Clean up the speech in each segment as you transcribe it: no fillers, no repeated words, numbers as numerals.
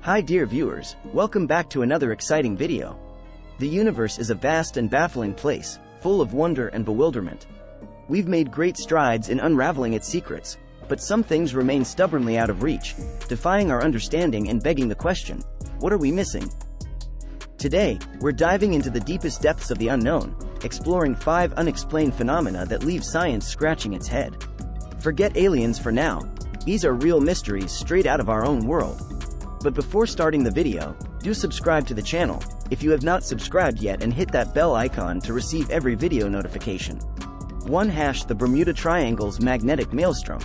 Hi dear viewers, welcome back to another exciting video. The universe is a vast and baffling place, full of wonder and bewilderment. We've made great strides in unraveling its secrets, but some things remain stubbornly out of reach, defying our understanding and begging the question, what are we missing? Today, we're diving into the deepest depths of the unknown, exploring 5 unexplained phenomena that leave science scratching its head. Forget aliens for now. These are real mysteries straight out of our own world. But before starting the video, do subscribe to the channel if you have not subscribed yet and hit that bell icon to receive every video notification. 1. The Bermuda Triangle's magnetic maelstrom.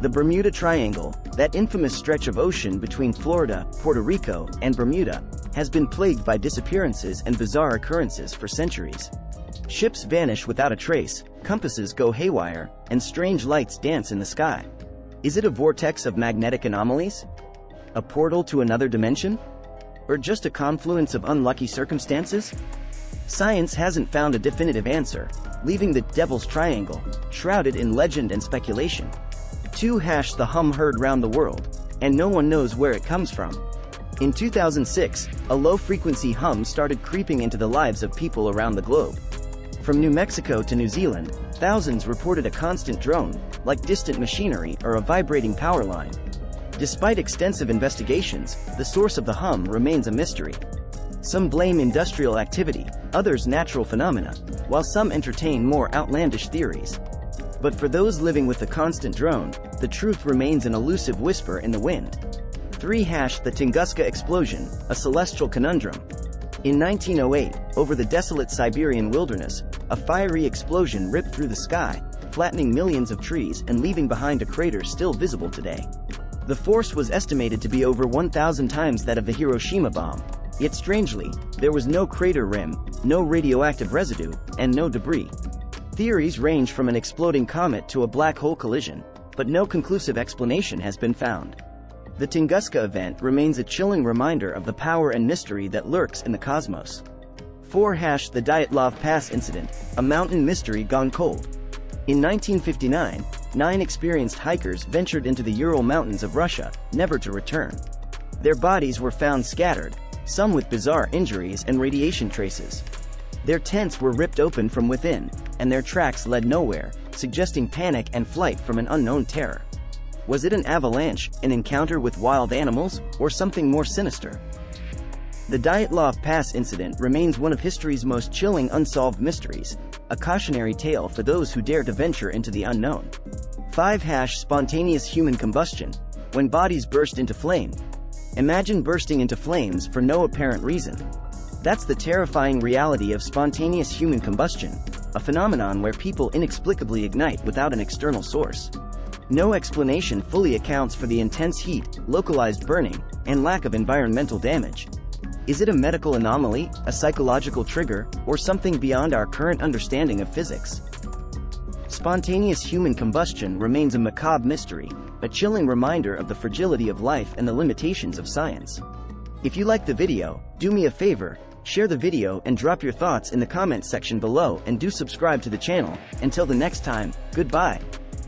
The Bermuda Triangle, that infamous stretch of ocean between Florida, Puerto Rico, and Bermuda, has been plagued by disappearances and bizarre occurrences for centuries. Ships vanish without a trace, compasses go haywire, and strange lights dance in the sky. Is it a vortex of magnetic anomalies? A portal to another dimension? Or just a confluence of unlucky circumstances? Science hasn't found a definitive answer, leaving the Devil's Triangle shrouded in legend and speculation. 2. The hum heard round the world, and no one knows where it comes from. In 2006, a low-frequency hum started creeping into the lives of people around the globe. From New Mexico to New Zealand, thousands reported a constant drone, like distant machinery or a vibrating power line. Despite extensive investigations, the source of the hum remains a mystery. Some blame industrial activity, others natural phenomena, while some entertain more outlandish theories. But for those living with the constant drone, the truth remains an elusive whisper in the wind. 3. The Tunguska Explosion, a celestial conundrum. In 1908, over the desolate Siberian wilderness, a fiery explosion ripped through the sky, flattening millions of trees and leaving behind a crater still visible today. The force was estimated to be over 1,000 times that of the Hiroshima bomb. Yet strangely, there was no crater rim, no radioactive residue, and no debris. Theories range from an exploding comet to a black hole collision, but no conclusive explanation has been found. The Tunguska event remains a chilling reminder of the power and mystery that lurks in the cosmos. 4. The Dyatlov Pass incident, a mountain mystery gone cold. In 1959, 9 experienced hikers ventured into the Ural Mountains of Russia, never to return. Their bodies were found scattered, some with bizarre injuries and radiation traces. Their tents were ripped open from within, and their tracks led nowhere, suggesting panic and flight from an unknown terror. Was it an avalanche, an encounter with wild animals, or something more sinister? The Dyatlov Pass incident remains one of history's most chilling unsolved mysteries, a cautionary tale for those who dare to venture into the unknown. 5. Spontaneous human combustion, when bodies burst into flame. Imagine bursting into flames for no apparent reason. That's the terrifying reality of spontaneous human combustion, a phenomenon where people inexplicably ignite without an external source. No explanation fully accounts for the intense heat, localized burning, and lack of environmental damage. Is it a medical anomaly, a psychological trigger, or something beyond our current understanding of physics? Spontaneous human combustion remains a macabre mystery, a chilling reminder of the fragility of life and the limitations of science. If you liked the video, do me a favor, share the video and drop your thoughts in the comments section below, and do subscribe to the channel. Until the next time, goodbye.